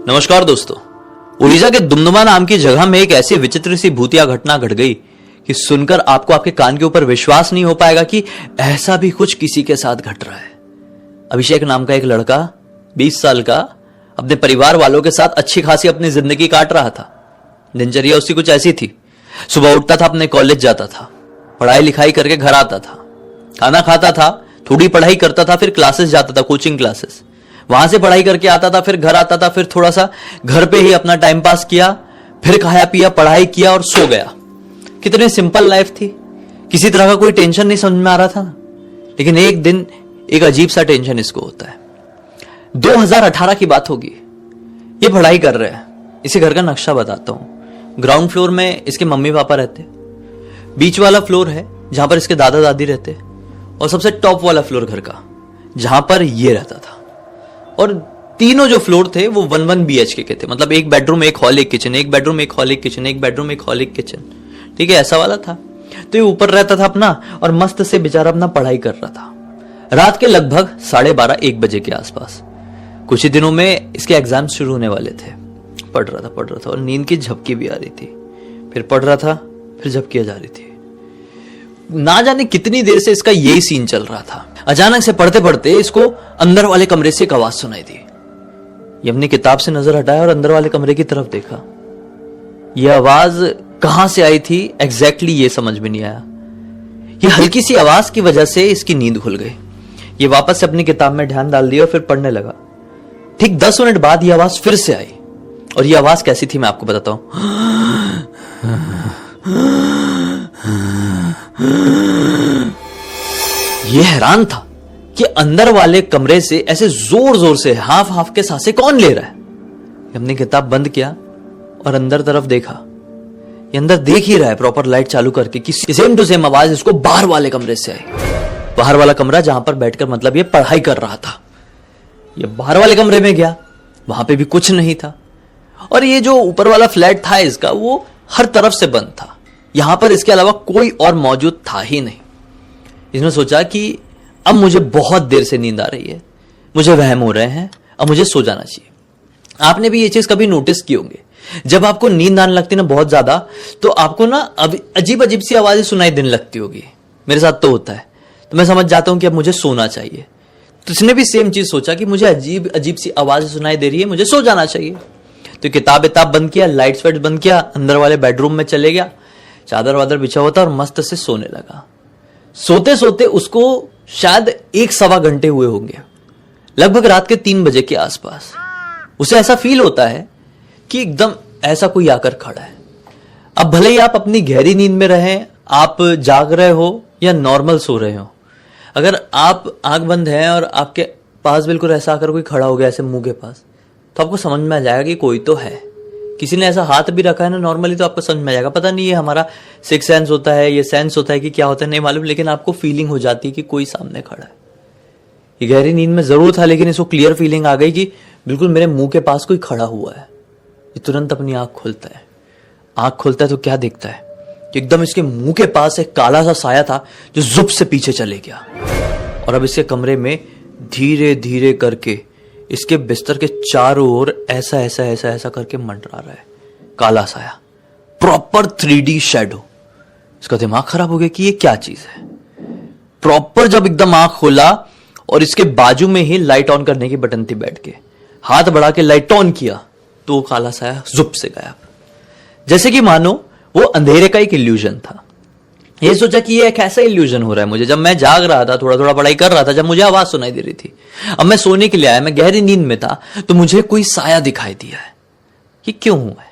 नमस्कार दोस्तों, उड़ीसा के दुमदुमा नाम की जगह में एक ऐसी विचित्र सी भूतिया घटना घट गई कि सुनकर आपको आपके कान के ऊपर विश्वास नहीं हो पाएगा कि ऐसा भी कुछ किसी के साथ घट रहा है। अभिषेक नाम का एक लड़का 20 साल का अपने परिवार वालों के साथ अच्छी खासी अपनी जिंदगी काट रहा था। दिनचर्या उसकी कुछ ऐसी थी, सुबह उठता था, अपने कॉलेज जाता था, पढ़ाई लिखाई करके घर आता था, खाना खाता था, थोड़ी पढ़ाई करता था, फिर क्लासेस जाता था, कोचिंग क्लासेस, वहां से पढ़ाई करके आता था, फिर घर आता था, फिर थोड़ा सा घर पे ही अपना टाइम पास किया, फिर खाया पिया, पढ़ाई किया और सो गया। कितनी सिंपल लाइफ थी, किसी तरह का कोई टेंशन नहीं समझ में आ रहा था। लेकिन एक दिन एक अजीब सा टेंशन इसको होता है। 2018 की बात होगी, ये पढ़ाई कर रहे हैं। इसे घर का नक्शा बताता हूं। ग्राउंड फ्लोर में इसके मम्मी पापा रहते, बीच वाला फ्लोर है जहां पर इसके दादा दादी रहते, और सबसे टॉप वाला फ्लोर घर का जहां पर ये रहता था। और तीनों जो फ्लोर थे वो 1 BHK के थे, मतलब एक बेडरूम, एक हॉल, एक किचन, एक बेडरूम, एक हॉल, एक किचन, एक बेडरूम, एक हॉल, एक किचन। ठीक है, ऐसा वाला था। तो ये ऊपर रहता था अपना और मस्त से बेचारा अपना पढ़ाई कर रहा था। रात के लगभग 12:30-1 बजे के आसपास। कुछ ही दिनों में इसके एग्जाम शुरू होने वाले थे। पढ़ रहा था और नींद की झपकी भी आ रही थी। फिर पढ़ रहा था, फिर झपकी आ जा रही थी। ना जाने कितनी देर से इसका यही सीन चल रहा था। अचानक से पढ़ते पढ़ते इसको अंदर वाले कमरे से एक आवाज सुनाई दी। ये अपनी किताब से नजर हटाया और अंदर वाले कमरे की तरफ देखा। यह आवाज कहां से आई थी एग्जैक्टली ये समझ में नहीं आया। ये हल्की सी आवाज की वजह से इसकी नींद खुल गई। ये वापस से अपनी किताब में ध्यान डाल दिया और फिर पढ़ने लगा। ठीक 10 मिनट बाद यह आवाज फिर से आई, और यह आवाज कैसी थी मैं आपको बताता हूं। यह हैरान था कि अंदर वाले कमरे से ऐसे जोर जोर से हाफ हाफ के सांसें कौन ले रहा है। अपनी किताब बंद किया और अंदर तरफ देखा। ये अंदर देख ही रहा है प्रॉपर लाइट चालू करके कि सेम टू सेम आवाज इसको बाहर वाले कमरे से आई। बाहर वाला कमरा जहां पर बैठकर मतलब ये पढ़ाई कर रहा था। ये बाहर वाले कमरे में गया, वहां पे भी कुछ नहीं था। और ये जो ऊपर वाला फ्लैट था इसका, वो हर तरफ से बंद था। यहां पर इसके अलावा कोई और मौजूद था ही नहीं। इसने सोचा कि अब मुझे बहुत देर से नींद आ रही है, मुझे वहम हो रहे हैं, अब मुझे सो जाना चाहिए। आपने भी ये चीज कभी नोटिस की होंगे, जब आपको नींद आने लगती ना बहुत ज्यादा, तो आपको ना अजीब अजीब सी आवाजें सुनाई देने लगती होगी। मेरे साथ तो होता है। तो मैं समझ जाता हूं कि अब मुझे सोना चाहिए। तो इसने भी सेम चीज सोचा कि मुझे अजीब अजीब सी आवाजें सुनाई दे रही है, मुझे सो जाना चाहिए। तो किताब बंद किया, लाइट्स वाइट्स बंद किया, अंदर वाले बेडरूम में चले गया, चादर वादर बिछा हुआ था और मस्त से सोने लगा। सोते सोते उसको शायद 1-1.25 घंटे हुए होंगे, लगभग रात के 3 बजे के आसपास। उसे ऐसा फील होता है कि एकदम ऐसा कोई आकर खड़ा है। अब भले ही आप अपनी गहरी नींद में रहें, आप जाग रहे हो या नॉर्मल सो रहे हो, अगर आप आंख बंद है और आपके पास बिल्कुल ऐसा आकर कोई खड़ा हो गया ऐसे मुंह के पास, तो आपको समझ में आ जाएगा कि कोई तो है। किसी ने ऐसा हाथ भी रखा है ना नॉर्मली, तो आपको समझ में आ जाएगा। पता नहीं ये हमारा सिक्स सेंस होता है, ये सेंस होता है कि क्या होता है नहीं मालूम, लेकिन आपको फीलिंग हो जाती है कि कोई सामने खड़ा है। ये गहरी नींद में जरूर था, लेकिन इसको क्लियर फीलिंग आ गई कि बिल्कुल मेरे मुंह के पास कोई खड़ा हुआ है। ये तुरंत अपनी आंख खोलता है। आंख खोलता है तो क्या देखता है कि एकदम इसके मुंह के पास एक काला सा साया था जो जुप से पीछे चले गया। और अब इसके कमरे में धीरे धीरे करके इसके बिस्तर के चारों ओर ऐसा ऐसा ऐसा ऐसा करके मंडरा रहा है काला साया, प्रॉपर 3D शैडो। इसका दिमाग खराब हो गया कि ये क्या चीज है। प्रॉपर जब एकदम आंख खोला और इसके बाजू में ही लाइट ऑन करने की बटन थी, बैठ के हाथ बढ़ा के लाइट ऑन किया तो वो काला साया जुप से गायब, जैसे कि मानो वो अंधेरे का एक इल्यूजन था। ये सोचा कि ये एक ऐसा इल्यूजन हो रहा है मुझे, जब मैं जाग रहा था, थोड़ा थोड़ा पढ़ाई कर रहा था, जब मुझे आवाज सुनाई दे रही थी। अब मैं सोने के लिए आया, मैं गहरी नींद में था, तो मुझे कोई साया दिखाई दिया है। ये क्यों हुआ है?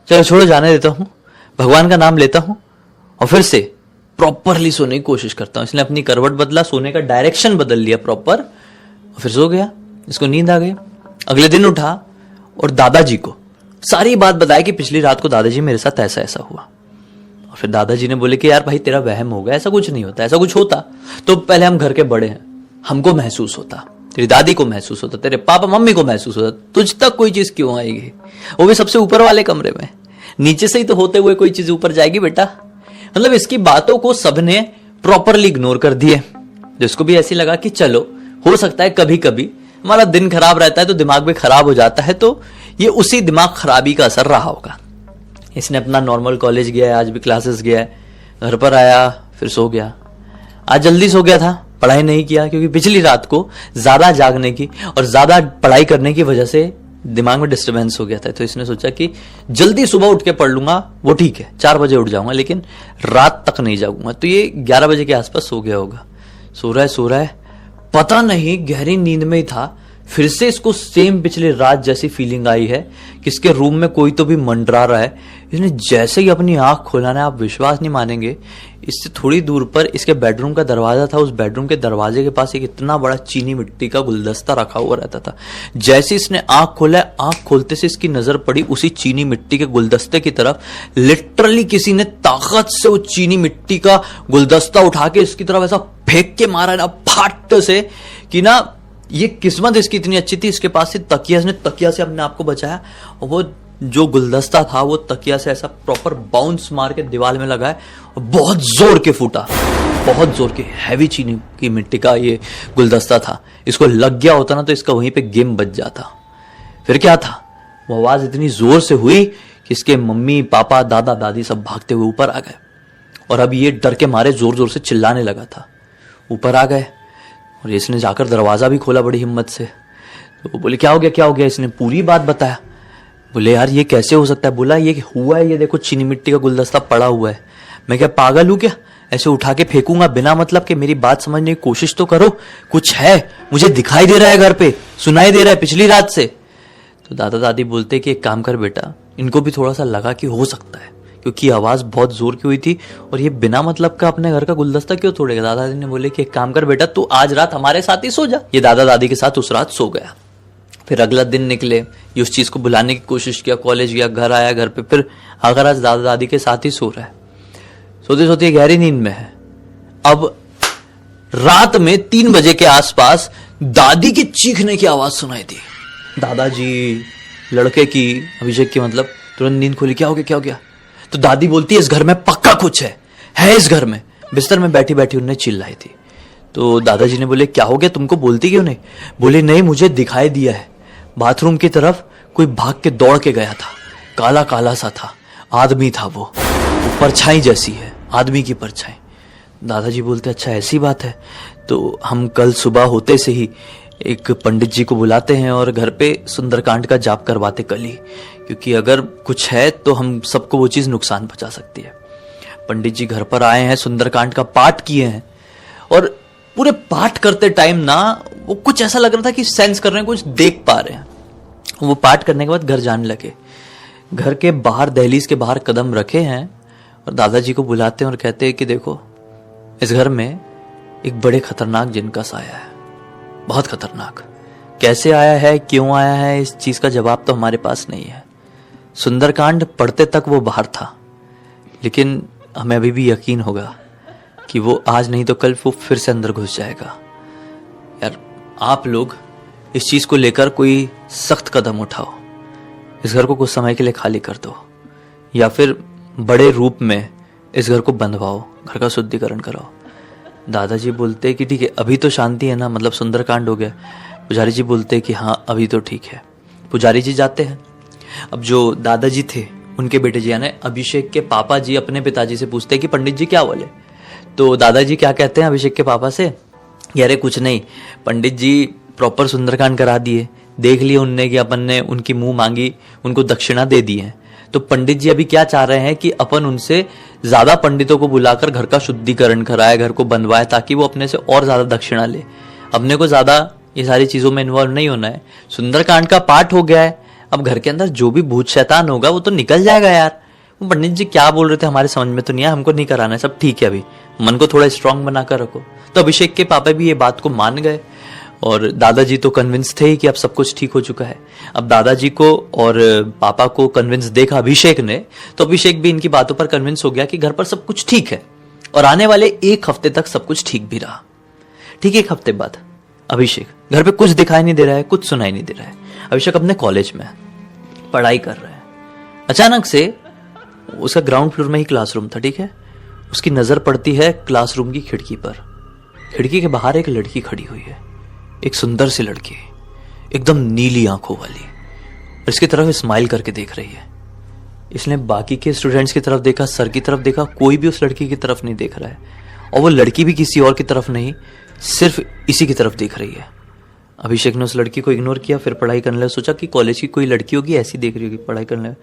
चलो छोड़ो, जाने देता हूं, भगवान का नाम लेता हूं और फिर से प्रॉपरली सोने की कोशिश करता हूं। इसने अपनी करवट बदला, सोने का डायरेक्शन बदल लिया प्रॉपर, और फिर सो गया। इसको नींद आ गई। अगले दिन उठा और दादाजी को सारी बात बताई कि पिछली रात को दादाजी मेरे साथ ऐसा ऐसा हुआ। और फिर दादाजी ने बोले कि यार भाई तेरा वहम हो गया, ऐसा कुछ नहीं होता। ऐसा कुछ होता तो पहले हम घर के बड़े हैं, हमको महसूस होता, तेरी दादी को महसूस होता, तेरे पापा मम्मी को महसूस होता, तुझ तक कोई चीज क्यों आएगी? वो भी सबसे ऊपर वाले कमरे में, नीचे से ही तो होते हुए कोई चीज ऊपर जाएगी बेटा। मतलब इसकी बातों को सबने प्रॉपरली इग्नोर कर दिए। जिसको भी ऐसी लगा कि चलो हो सकता है कभी कभी हमारा दिन खराब रहता है तो दिमाग भी खराब हो जाता है, तो ये उसी दिमाग खराबी का असर रहा होगा। इसने अपना नॉर्मल कॉलेज गया है, आज भी क्लासेस गया है, घर पर आया फिर सो गया। आज जल्दी सो गया था, पढ़ाई नहीं किया, क्योंकि पिछली रात को ज्यादा जागने की और ज्यादा पढ़ाई करने की वजह से दिमाग में डिस्टर्बेंस हो गया था। तो इसने सोचा कि जल्दी सुबह उठ के पढ़ लूंगा, वो ठीक है, 4 बजे उठ जाऊंगा, लेकिन रात तक नहीं जागूंगा। तो ये 11 बजे के आसपास सो गया होगा। सो रहा है, पता नहीं गहरी नींद में ही था, फिर से इसको सेम पिछली रात जैसी फीलिंग आई है कि इसके रूम में कोई तो भी मंडरा रहा है। इसने जैसे ही अपनी आंख खोला ना, आप विश्वास नहीं मानेंगे, इससे थोड़ी दूर पर इसके बेडरूम का दरवाजा था। उस बेडरूम के दरवाजे के पास एक इतना बड़ा चीनी मिट्टी का गुलदस्ता रखा हुआ रहता था। जैसे इसने आंख खोला, आंख खोलते से इसकी नजर पड़ी उसी चीनी मिट्टी के गुलदस्ते की तरफ। लिटरली किसी ने ताकत से वो चीनी मिट्टी का गुलदस्ता उठा के इसकी तरफ ऐसा फेंक के मारा ना, फाट से, कि ना ये किस्मत इसकी इतनी अच्छी थी, इसके पास से तकिया, इसने तकिया से अपने आप को बचाया और वो जो गुलदस्ता था वो तकिया से ऐसा प्रॉपर बाउंस मार के दीवार में लगा है और बहुत जोर के फूटा, बहुत जोर के। हैवी चीनी की मिट्टी का ये गुलदस्ता था, इसको लग गया होता ना तो इसका वहीं पे गेम बच जाता। फिर क्या था, वो आवाज इतनी जोर से हुई कि इसके मम्मी पापा दादा दादी सब भागते हुए ऊपर आ गए और अब ये डर के मारे जोर जोर से चिल्लाने लगा था। ऊपर आ गए और इसने जाकर दरवाजा भी खोला बड़ी हिम्मत से। तो बोले क्या हो गया, क्या हो गया? इसने पूरी बात बताया। बोले यार ये कैसे हो सकता है? बोला ये हुआ है, ये देखो चीनी मिट्टी का गुलदस्ता पड़ा हुआ है। मैं क्या पागल हूं क्या, ऐसे उठा के फेंकूंगा बिना मतलब के? मेरी बात समझने की कोशिश तो करो, कुछ है, मुझे दिखाई दे रहा है, घर पे सुनाई दे रहा है पिछली रात से। तो दादा दादी बोलते कि एक काम कर बेटा, इनको भी थोड़ा सा लगा कि हो सकता है, क्योंकि आवाज बहुत जोर की हुई थी और ये बिना मतलब का अपने घर का गुलदस्ता क्यों तोड़ेगा। दादा दादी ने बोले कि एक काम कर बेटा, तू आज रात हमारे साथ ही सो जा। ये दादा दादी के साथ उस रात सो गया। फिर अगला दिन निकले, ये उस चीज को भुलाने की कोशिश किया, कॉलेज गया, घर आया, घर पे फिर अगर आज दादा दादी के साथ ही सो रहा है। सोते सोते गहरी नींद में है। अब रात में 3 बजे के आसपास दादी की चीखने की आवाज सुनाई दी। दादाजी, लड़के की, अभिषेक की, मतलब तुरंत नींद खोली। क्या हो गया, क्या हो गया? तो दादी बोलती है इस घर में पक्का कुछ है इस घर में। बिस्तर में बैठी बैठी उन्हें चिल्लाई थी। तो दादाजी ने बोले क्या हो गया, तुमको बोलती क्यों नहीं? बोले नहीं, मुझे दिखाई दिया है, बाथरूम की तरफ कोई भाग के दौड़ के गया था, काला काला सा था, आदमी था, वो परछाई जैसी है, आदमी की परछाई। दादाजी बोलते अच्छा ऐसी बात है, तो हम कल सुबह होते से ही एक पंडित जी को बुलाते हैं और घर पे सुंदरकांड का जाप करवाते कल ही, क्योंकि अगर कुछ है तो हम सबको वो चीज नुकसान पहुंचा सकती है। पंडित जी घर पर आए हैं, सुंदरकांड का पाठ किए हैं और पूरे पाठ करते टाइम ना वो कुछ ऐसा लग रहा था कि सेंस कर रहे हैं, कुछ देख पा रहे हैं। वो पाठ करने के बाद घर जाने लगे। घर के बाहर, दहलीज के बाहर कदम रखे हैं और दादाजी को बुलाते हैं और कहते हैं कि देखो इस घर में एक बड़े खतरनाक जिन का साया है, बहुत खतरनाक। कैसे आया है, क्यों आया है, इस चीज का जवाब तो हमारे पास नहीं है। सुंदरकांड पढ़ते तक वो बाहर था, लेकिन हमें अभी भी यकीन होगा कि वो आज नहीं तो कल वो फिर से अंदर घुस जाएगा। यार आप लोग इस चीज को लेकर कोई सख्त कदम उठाओ, इस घर को कुछ समय के लिए खाली कर दो या फिर बड़े रूप में इस घर को बंधवाओ, घर का शुद्धिकरण कराओ। दादाजी बोलते कि ठीक है, अभी तो शांति है ना, मतलब सुंदरकांड हो गया। पुजारी जी बोलते कि हाँ अभी तो ठीक है। पुजारी जी जाते हैं। अब जो दादाजी थे उनके बेटे जी यानी अभिषेक के पापा जी अपने पिताजी से पूछते हैं कि पंडित जी क्या बोले। तो दादाजी क्या कहते हैं अभिषेक के पापा से, यारे कुछ नहीं, पंडित जी प्रॉपर सुंदरकांड करा दिए, देख लिए उनने कि अपन ने उनकी मुंह मांगी, उनको दक्षिणा दे दी है। तो पंडित जी अभी क्या चाह रहे हैं कि अपन उनसे ज्यादा पंडितों को बुलाकर घर का शुद्धिकरण कराए, घर को बनवाए, ताकि वो अपने से और ज्यादा दक्षिणा ले। अपने को ज्यादा ये सारी चीजों में इन्वॉल्व नहीं होना है। सुंदरकांड का पाठ हो गया है, अब घर के अंदर जो भी भूत शैतान होगा वो तो निकल जाएगा। यार वो पंडित जी क्या बोल रहे थे हमारे समझ में तो नहीं आया, हमको नहीं कराना है, सब ठीक है, अभी मन को थोड़ा स्ट्रांग बनाकर रखो। तो अभिषेक के पापा भी ये बात को मान गए और दादाजी तो कन्विंस थे कि अब सब कुछ ठीक हो चुका है। अब दादाजी को और पापा को कन्विंस देखा अभिषेक ने, तो अभिषेक भी इनकी बातों पर कन्विंस हो गया कि घर पर सब कुछ ठीक है और आने वाले 1 हफ्ते तक सब कुछ ठीक भी रहा। ठीक 1 हफ्ते बाद अभिषेक घर पे कुछ दिखाई नहीं दे रहा है, कुछ सुनाई नहीं दे रहा है। अभिषेक अपने कॉलेज में पढ़ाई कर रहे हैं। अचानक से उसका ग्राउंड फ्लोर में ही क्लासरूम था, ठीक है। उसकी नजर पड़ती है क्लासरूम की खिड़की पर। खिड़की के बाहर एक लड़की खड़ी हुई है, एक सुंदर सी लड़की, एकदम नीली आंखों वाली, और इसकी तरफ स्माइल करके देख रही है। इसने बाकी के स्टूडेंट्स की तरफ देखा, सर की तरफ देखा, कोई भी उस लड़की की तरफ नहीं देख रहा है, और वो लड़की भी किसी और की तरफ नहीं, सिर्फ इसी की तरफ देख रही है। अभिषेक ने उस लड़की को इग्नोर किया, फिर पढ़ाई करने लगा। सोचा कि कॉलेज की कोई लड़की होगी, ऐसी देख रही होगी, पढ़ाई करने लगा।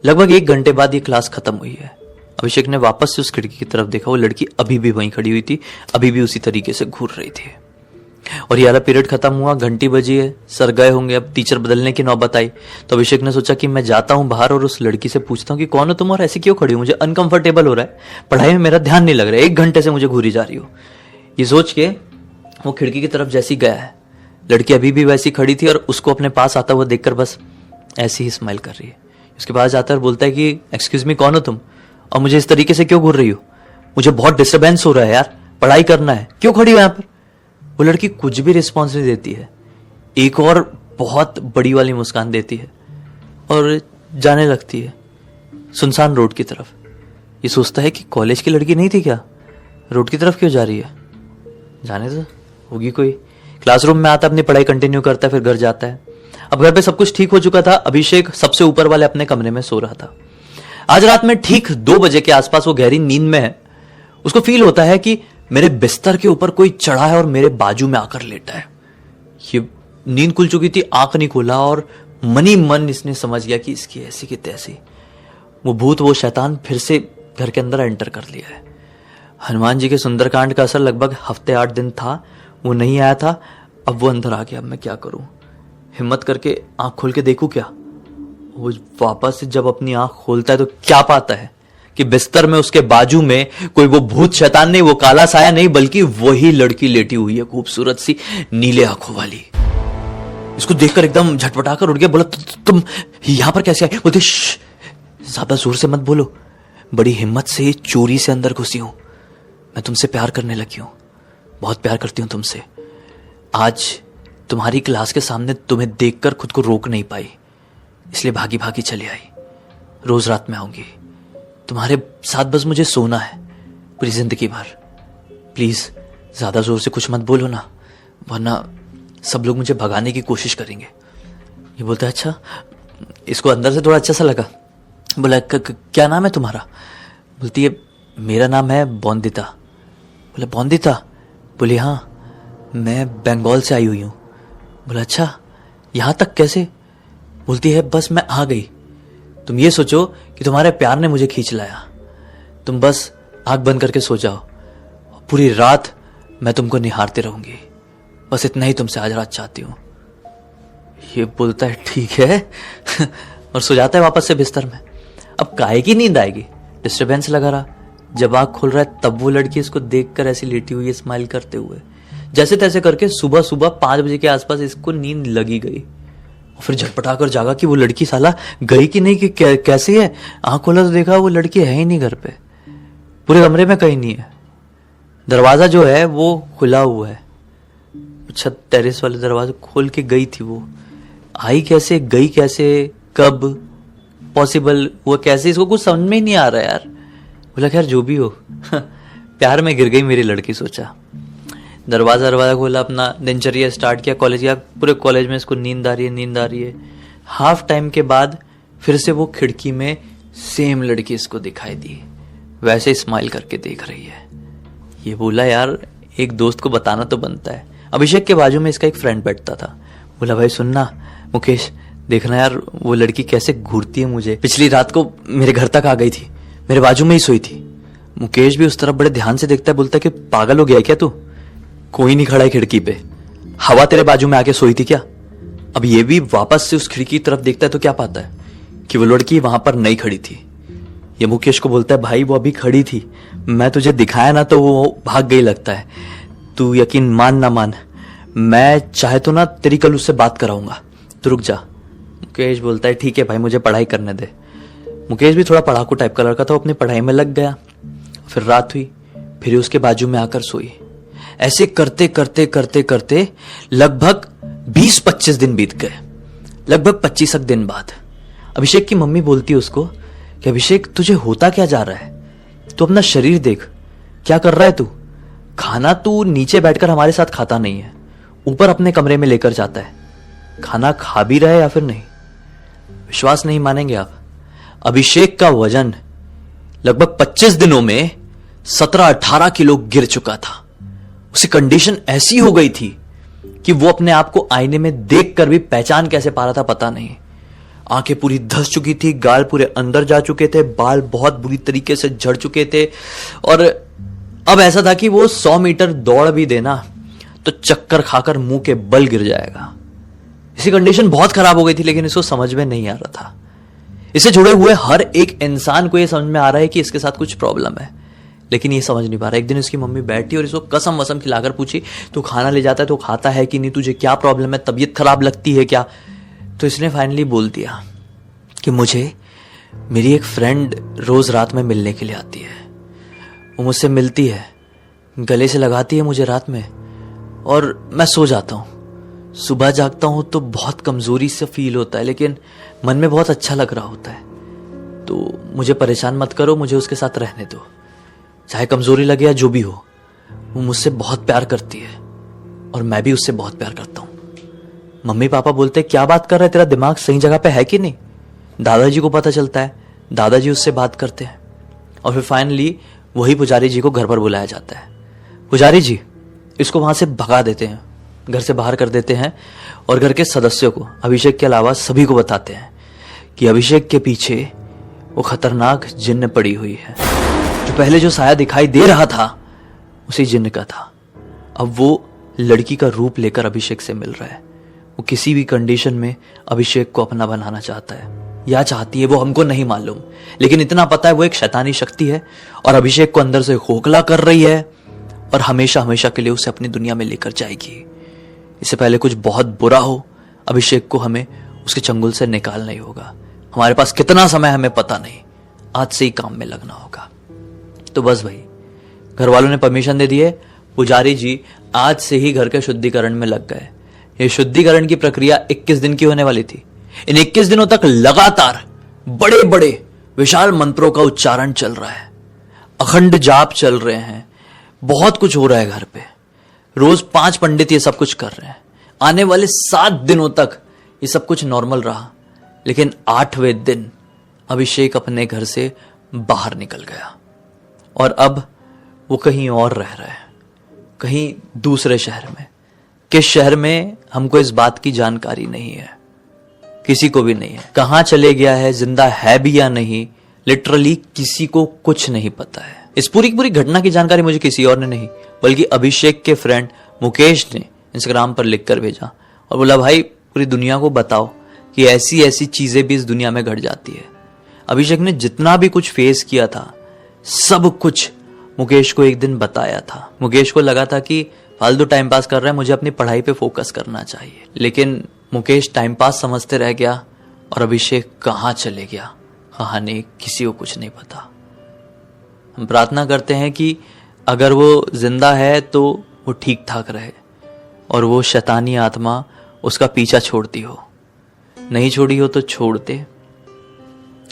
लगभग 1 घंटे बाद ये क्लास खत्म हुई है। अभिषेक ने वापस से उस खिड़की की तरफ देखा, वो लड़की अभी भी वहीं खड़ी हुई थी, अभी भी उसी तरीके से घूर रही थी। और ये वाला पीरियड खत्म हुआ, घंटी बजी है, सर गए होंगे, अब टीचर बदलने की नौबत आई। तो अभिषेक ने सोचा कि मैं जाता हूं बाहर और उस लड़की से पूछता हूं कि कौन हो तुम और ऐसे क्यों खड़ी हो, मुझे अनकंफर्टेबल हो रहा है, पढ़ाई में मेरा ध्यान नहीं लग रहा है, 1 घंटे से मुझे घूरी जा रही हो। ये सोच के वो खिड़की की तरफ जैसी गया है, लड़की अभी भी वैसी खड़ी थी और उसको अपने पास आता हुआ देखकर बस ऐसी ही स्माइल कर रही है। उसके पास जाता है और बोलता है कि एक्सक्यूज मी, कौन हो तुम और मुझे इस तरीके से क्यों घूर रही हो, मुझे बहुत डिस्टर्बेंस हो रहा है यार, पढ़ाई करना है, क्यों खड़ी हो यहाँ पर। वो लड़की कुछ भी रिस्पॉन्स नहीं देती है, एक और बहुत बड़ी वाली मुस्कान देती है और जाने लगती है सुनसान रोड की तरफ। ये सोचता है कि कॉलेज की लड़की नहीं थी क्या, रोड की तरफ क्यों जा रही है, जाने तो होगी कोई। क्लासरूम में आता, अपनी पढ़ाई कंटिन्यू करता है, फिर घर जाता है। अब घर पे सब कुछ ठीक हो चुका था। अभिषेक सबसे ऊपर वाले अपने कमरे में सो रहा था। आज रात में ठीक 2 बजे के आसपास वो गहरी नींद में है। उसको फील होता है कि मेरे बिस्तर के ऊपर कोई चढ़ा है और मेरे बाजू में आकर लेटा है। ये नींद खुल चुकी थी, आंख नहीं खोला और मनी मन इसने समझ गया कि इसकी ऐसी की तैसी वो भूत, वो शैतान फिर से घर के अंदर एंटर कर लिया है। हनुमान जी के सुंदरकांड का असर लगभग हफ्ते 8 दिन था, वो नहीं आया था, अब वो अंदर आ गया। अब मैं क्या करूं, हिम्मत करके आंख खोल के देखूं क्या। वो वापस से जब अपनी आंख खोलता है तो क्या पाता है कि बिस्तर में उसके बाजू में कोई वो भूत शैतान नहीं, वो काला साया नहीं, बल्कि वही लड़की लेटी हुई है, खूबसूरत सी नीले आंखों वाली। इसको देखकर एकदम झटपटाकर उठ गया, बोला तुम यहां पर कैसे आए। बोलते ज्यादा जोर से मत बोलो, बड़ी हिम्मत से चोरी से अंदर घुसी हूं, मैं तुमसे प्यार करने लगी हूं, बहुत प्यार करती हूं तुमसे। आज तुम्हारी क्लास के सामने तुम्हें देखकर खुद को रोक नहीं पाई, इसलिए भागी भागी चली आई। रोज रात में आऊंगी, तुम्हारे साथ बस मुझे सोना है पूरी जिंदगी भर। प्लीज ज्यादा जोर से कुछ मत बोलो ना, वरना सब लोग मुझे भगाने की कोशिश करेंगे। ये बोलता है अच्छा। इसको अंदर से थोड़ा अच्छा सा लगा। बोला क्या नाम है तुम्हारा। बोलती है मेरा नाम है बॉन्दिता। बोला बॉन्दिता। बोली हाँ, मैं बंगाल से आई हुई हूँ। बोला अच्छा, यहां तक कैसे। बोलती है बस मैं आ गई। तुम ये सोचो कि तुम्हारे प्यार ने मुझे खींच लाया, तुम बस आंख बंद करके सो जाओ, पूरी रात मैं तुमको निहारती रहूंगी, बस इतना ही तुमसे आज रात चाहती हूं। ये बोलता है ठीक है और सो जाता है वापस से बिस्तर में। अब काहे की नींद आएगी, डिस्टर्बेंस लगा रहा। जब आंख खोल रहा है तब वो लड़की इसको देखकर ऐसी लेटी हुई है, स्माइल करते हुए। जैसे तैसे करके सुबह सुबह 5 बजे के आसपास इसको नींद लगी गई। और फिर झटपटाकर जागा कि वो लड़की साला गई कि नहीं, कि कैसे है। आंख खोला तो देखा वो लड़की है ही नहीं घर पे, पूरे कमरे में कहीं नहीं है। दरवाजा जो है वो खुला हुआ है, छत टेरेस वाले दरवाजा खोल के गई थी। वो आई कैसे, गई कैसे, कब पॉसिबल हुआ कैसे, इसको कुछ समझ में ही नहीं आ रहा यार। बोला खैर जो भी हो प्यार में गिर गई मेरी लड़की, सोचा। दरवाजा खोला, अपना दिनचर्या स्टार्ट किया, कॉलेज गया। पूरे कॉलेज में इसको नींद आ रही है। हाफ टाइम के बाद फिर से वो खिड़की में सेम लड़की इसको दिखाई दी, वैसे स्माइल करके देख रही है। ये बोला यार एक दोस्त को बताना तो बनता है। अभिषेक के बाजू में इसका एक फ्रेंड बैठता था। बोला भाई सुनना मुकेश, देखना यार वो लड़की कैसे घूरती है मुझे, पिछली रात को मेरे घर तक आ गई थी, मेरे बाजू में ही सोई थी। मुकेश भी उस तरफ बड़े ध्यान से देखता है, बोलता है कि पागल हो गया क्या तू, कोई नहीं खड़ा है खिड़की पे, हवा तेरे बाजू में आके सोई थी क्या। अब ये भी वापस से उस खिड़की की तरफ देखता है तो क्या पाता है कि वो लड़की वहां पर नहीं खड़ी थी। ये मुकेश को बोलता है भाई वो अभी खड़ी थी, मैं तुझे दिखाया ना तो वो भाग गई लगता है, तू यकीन मान ना मान, मैं चाहे तो ना तेरी कल उससे बात कराऊंगा, तो रुक जा। मुकेश बोलता है ठीक है भाई मुझे पढ़ाई करने दे। मुकेश भी थोड़ा पढ़ाकू टाइप का लड़का था, अपनी पढ़ाई में लग गया। फिर रात हुई, फिर उसके बाजू में आकर सोई। ऐसे करते करते करते करते लगभग 20-25 दिन बीत गए। लगभग 25 दिन बाद अभिषेक की मम्मी बोलती है उसको कि अभिषेक तुझे होता क्या जा रहा है, तू अपना शरीर देख, क्या कर रहा है तू, खाना तू नीचे बैठकर हमारे साथ खाता नहीं है, ऊपर अपने कमरे में लेकर जाता है, खाना खा भी रहा है या फिर नहीं। विश्वास नहीं मानेंगे आप, अभिषेक का वजन लगभग 25 दिनों में 17-18 किलो गिर चुका था। उसकी कंडीशन ऐसी हो गई थी कि वो अपने आप को आईने में देखकर भी पहचान कैसे पा रहा था पता नहीं। आंखें पूरी धंस चुकी थी, गाल पूरे अंदर जा चुके थे, बाल बहुत बुरी तरीके से झड़ चुके थे, और अब ऐसा था कि वो 100 मीटर दौड़ भी देना तो चक्कर खाकर मुंह के बल गिर जाएगा। इसकी कंडीशन बहुत खराब हो गई थी, लेकिन इसको समझ में नहीं आ रहा था। इससे जुड़े हुए हर एक इंसान को यह समझ में आ रहा है कि इसके साथ कुछ प्रॉब्लम है, लेकिन ये समझ नहीं पा रहा। एक दिन इसकी मम्मी बैठी और इसको कसम वसम खिलाकर पूछी, तू खाना ले जाता है तो खाता है कि नहीं, तुझे क्या प्रॉब्लम है, तबीयत खराब लगती है क्या? तो इसने फाइनली बोल दिया कि मुझे मेरी एक फ्रेंड रोज रात में मिलने के लिए आती है। वो मुझसे मिलती है, गले से लगाती है मुझे रात में, और मैं सो जाता हूँ। सुबह जागता हूँ तो बहुत कमजोरी से फील होता है, लेकिन मन में बहुत अच्छा लग रहा होता है। तो मुझे परेशान मत करो, मुझे उसके साथ रहने दो, चाहे कमजोरी लगे या जो भी हो। वो मुझसे बहुत प्यार करती है और मैं भी उससे बहुत प्यार करता हूँ। मम्मी पापा बोलते क्या बात कर रहा है, तेरा दिमाग सही जगह पे है कि नहीं? दादाजी को पता चलता है, दादाजी उससे बात करते हैं, और फिर फाइनली वही पुजारी जी को घर पर बुलाया जाता है। पुजारी जी इसको वहां से भगा देते हैं, घर से बाहर कर देते हैं, और घर के सदस्यों को, अभिषेक के अलावा सभी को बताते हैं कि अभिषेक के पीछे वो खतरनाक जिन्न पड़ी हुई है। जो पहले जो साया दिखाई दे रहा था उसी जिन्न का था। अब वो लड़की का रूप लेकर अभिषेक से मिल रहा है। वो किसी भी कंडीशन में अभिषेक को अपना बनाना चाहता है या चाहती है, वो हमको नहीं मालूम, लेकिन इतना पता है वो एक शैतानी शक्ति है और अभिषेक को अंदर से खोखला कर रही है और हमेशा हमेशा के लिए उसे अपनी दुनिया में लेकर जाएगी। इससे पहले कुछ बहुत बुरा हो, अभिषेक को हमें उसके चंगुल से निकालना ही होगा। हमारे पास कितना समय हमें पता नहीं, आज से ही काम में लगना होगा। तो बस भाई, घर वालों ने परमिशन दे दिए, पुजारी जी आज से ही घर के शुद्धिकरण में लग गए। ये शुद्धिकरण की प्रक्रिया 21 दिन की होने वाली थी। इन 21 दिनों तक लगातार बड़े बड़े विशाल मंत्रों का उच्चारण चल रहा है, अखंड जाप चल रहे हैं, बहुत कुछ हो रहा है घर पे। रोज 5 पंडित ये सब कुछ कर रहे हैं। आने वाले 7 दिनों तक ये सब कुछ नॉर्मल रहा, लेकिन 8वें दिन अभिषेक अपने घर से बाहर निकल गया और अब वो कहीं और रह रहा है, कहीं दूसरे शहर में। किस शहर में हमको इस बात की जानकारी नहीं है, किसी को भी नहीं है। कहां चले गया है, जिंदा है भी या नहीं, लिटरली किसी को कुछ नहीं पता है। इस पूरी की पूरी घटना की जानकारी मुझे किसी और ने नहीं, बल्कि अभिषेक के फ्रेंड मुकेश ने इंस्टाग्राम पर लिखकर भेजा और बोला, भाई पूरी दुनिया को बताओ कि ऐसी ऐसी चीजें भी इस दुनिया में घट जाती है। अभिषेक ने जितना भी कुछ फेस किया था सब कुछ मुकेश को एक दिन बताया था। मुकेश को लगा था कि फालतू टाइम पास कर रहा है, मुझे अपनी पढ़ाई पे फोकस करना चाहिए, लेकिन मुकेश टाइम पास समझते रह गया और अभिषेक कहां चले गया, कहां नहीं, किसी को कुछ नहीं पता। हम प्रार्थना करते हैं कि अगर वो जिंदा है तो वो ठीक ठाक रहे और वो शैतानी आत्मा उसका पीछा छोड़ती हो, नहीं छोड़ी हो तो छोड़ दे।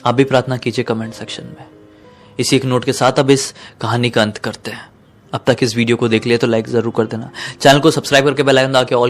आप भी प्रार्थना कीजिए कमेंट सेक्शन में। इसी एक नोट के साथ अब इस कहानी का अंत करते हैं। अब तक इस वीडियो को देख लिया तो लाइक जरूर कर देना, चैनल को सब्सक्राइब करके बेल आइकन दबा के ऑल